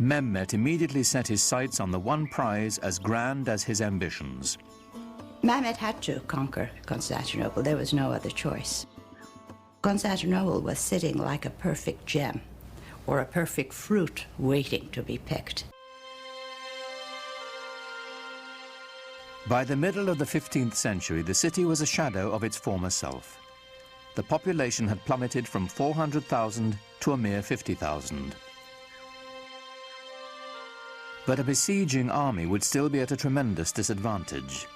Mehmet immediately set his sights on the one prize as grand as his ambitions. Mehmet had to conquer Constantinople. There was no other choice. Constantinople was sitting like a perfect gem or a perfect fruit waiting to be picked. By the middle of the 15th century, the city was a shadow of its former self. The population had plummeted from 400,000 to a mere 50,000. But a besieging army would still be at a tremendous disadvantage.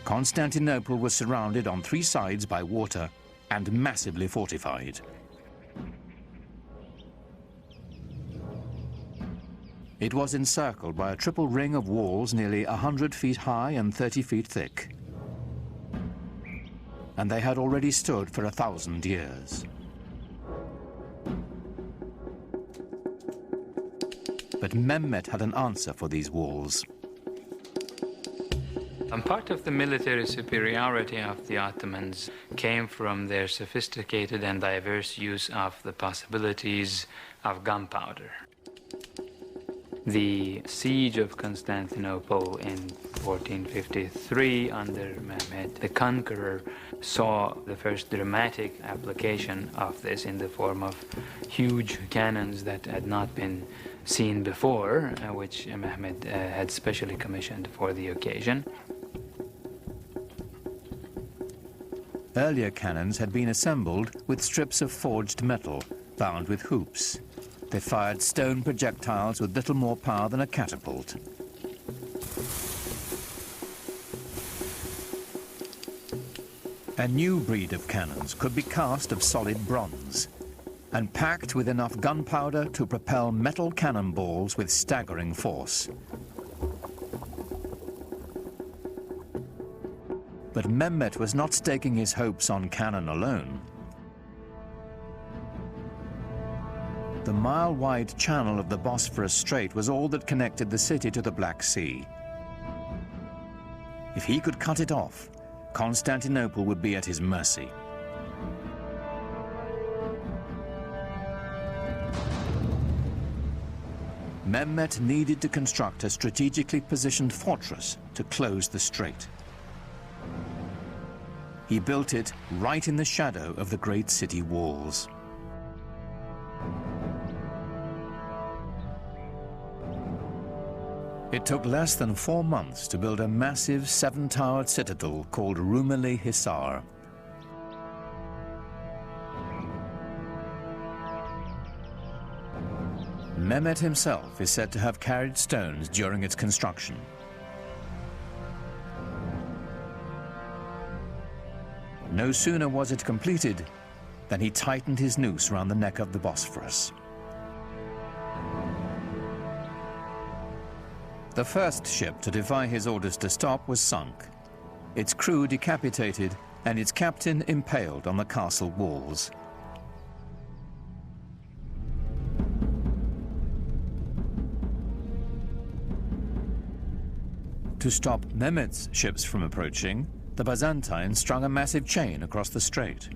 Constantinople was surrounded on three sides by water and massively fortified. It was encircled by a triple ring of walls nearly 100 feet high and 30 feet thick. And they had already stood for 1,000 years. But Mehmet had an answer for these walls. And part of the military superiority of the Ottomans came from their sophisticated and diverse use of the possibilities of gunpowder. The siege of Constantinople in 1453 under Mehmet the Conqueror saw the first dramatic application of this in the form of huge cannons that had not been seen before, which Mehmet had specially commissioned for the occasion. Earlier cannons had been assembled with strips of forged metal bound with hoops. They fired stone projectiles with little more power than a catapult. A new breed of cannons could be cast of solid bronze and packed with enough gunpowder to propel metal cannonballs with staggering force. But Mehmet was not staking his hopes on cannon alone. The mile-wide channel of the Bosphorus Strait was all that connected the city to the Black Sea. If he could cut it off, Constantinople would be at his mercy. Mehmet needed to construct a strategically positioned fortress to close the strait. He built it right in the shadow of the great city walls. It took less than 4 months to build a massive 7-towered citadel called Rumeli Hisar. Mehmet himself is said to have carried stones during its construction. No sooner was it completed than he tightened his noose around the neck of the Bosphorus. The first ship to defy his orders to stop was sunk, its crew decapitated and its captain impaled on the castle walls. To stop Mehmet's ships from approaching, the Byzantines strung a massive chain across the strait.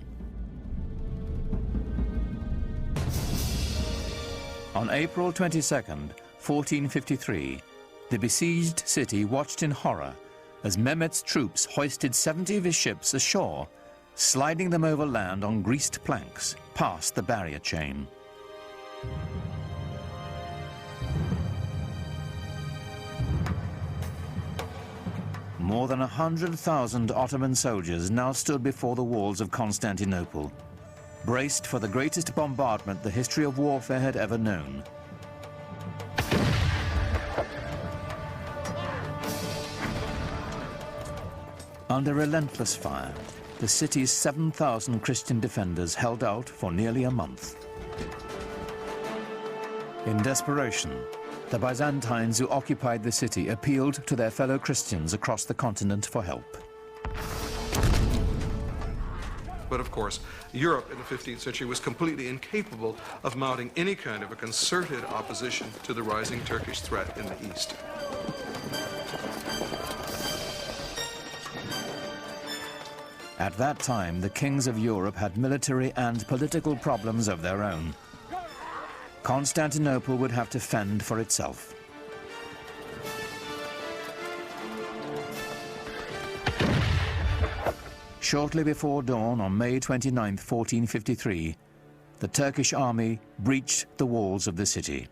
On April 22nd, 1453, the besieged city watched in horror as Mehmet's troops hoisted 70 of his ships ashore, sliding them over land on greased planks past the barrier chain. More than 100,000 Ottoman soldiers now stood before the walls of Constantinople, braced for the greatest bombardment the history of warfare had ever known. Under relentless fire, the city's 7,000 Christian defenders held out for nearly a month. In desperation, the Byzantines who occupied the city appealed to their fellow Christians across the continent for help. But of course, Europe in the 15th century was completely incapable of mounting any kind of a concerted opposition to the rising Turkish threat in the east. At that time, the kings of Europe had military and political problems of their own. Constantinople would have to fend for itself. Shortly before dawn on May 29, 1453, the Turkish army breached the walls of the city.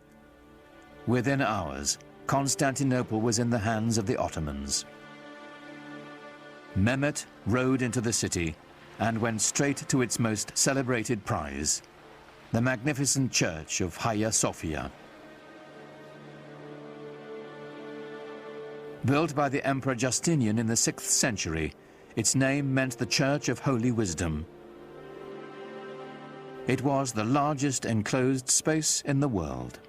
Within hours, Constantinople was in the hands of the Ottomans. Mehmet rode into the city and went straight to its most celebrated prize, the magnificent church of Hagia Sophia. Built by the Emperor Justinian in the 6th century, its name meant the Church of Holy Wisdom. It was the largest enclosed space in the world.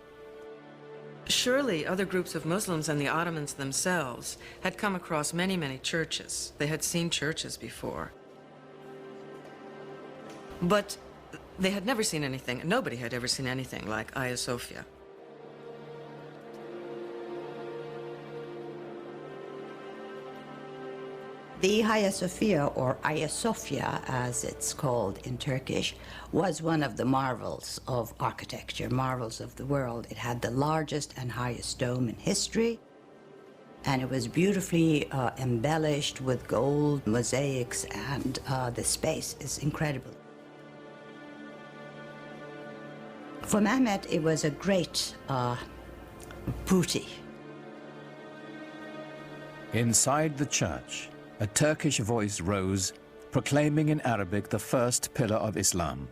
Surely other groups of Muslims and the Ottomans themselves had come across many, many churches. They had seen churches before. But they had never seen anything, nobody had ever seen anything like Hagia Sophia. The Hagia Sophia, or Hagia Sophia as it's called in Turkish, was one of the marvels of architecture, marvels of the world. It had the largest and highest dome in history, and it was beautifully embellished with gold mosaics, and the space is incredible. For Mehmet, it was a great booty. Inside the church, a Turkish voice rose, proclaiming in Arabic the first pillar of Islam.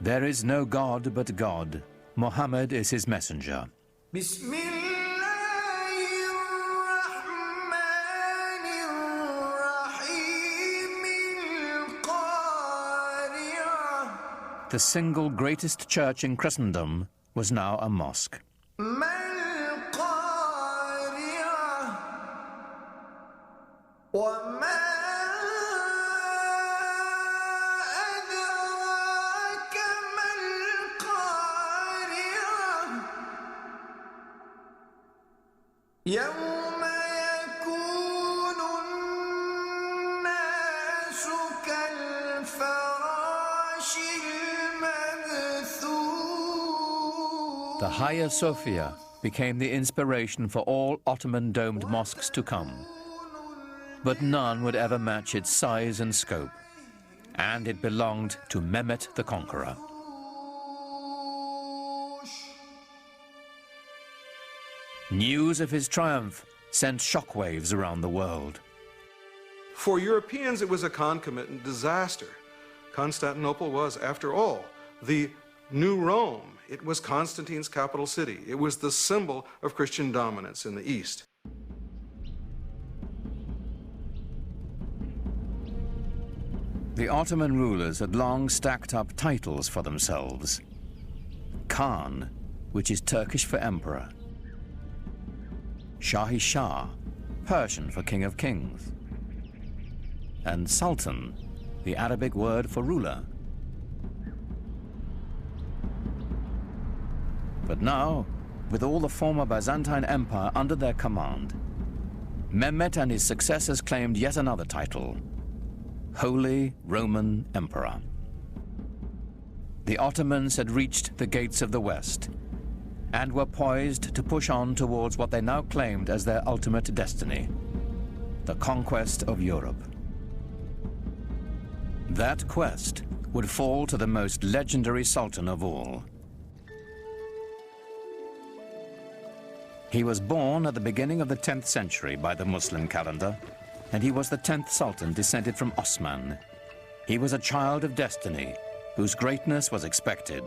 There is no God but God. Muhammad is his messenger. The single greatest church in Christendom was now a mosque. The Hagia Sophia became the inspiration for all Ottoman domed mosques to come. But none would ever match its size and scope, and it belonged to Mehmet the Conqueror. News of his triumph sent shockwaves around the world. For Europeans, it was a concomitant disaster. Constantinople was, after all, the new Rome. It was Constantine's capital city. It was the symbol of Christian dominance in the East. The Ottoman rulers had long stacked up titles for themselves. Khan, which is Turkish for emperor. Shahi Shah, Persian for king of kings. And Sultan, the Arabic word for ruler. But now, with all the former Byzantine Empire under their command, Mehmet and his successors claimed yet another title, Holy Roman Emperor. The Ottomans had reached the gates of the West and were poised to push on towards what they now claimed as their ultimate destiny, the conquest of Europe. That quest would fall to the most legendary sultan of all. He was born at the beginning of the 10th century by the Muslim calendar, and he was the 10th sultan descended from Osman. He was a child of destiny, whose greatness was expected.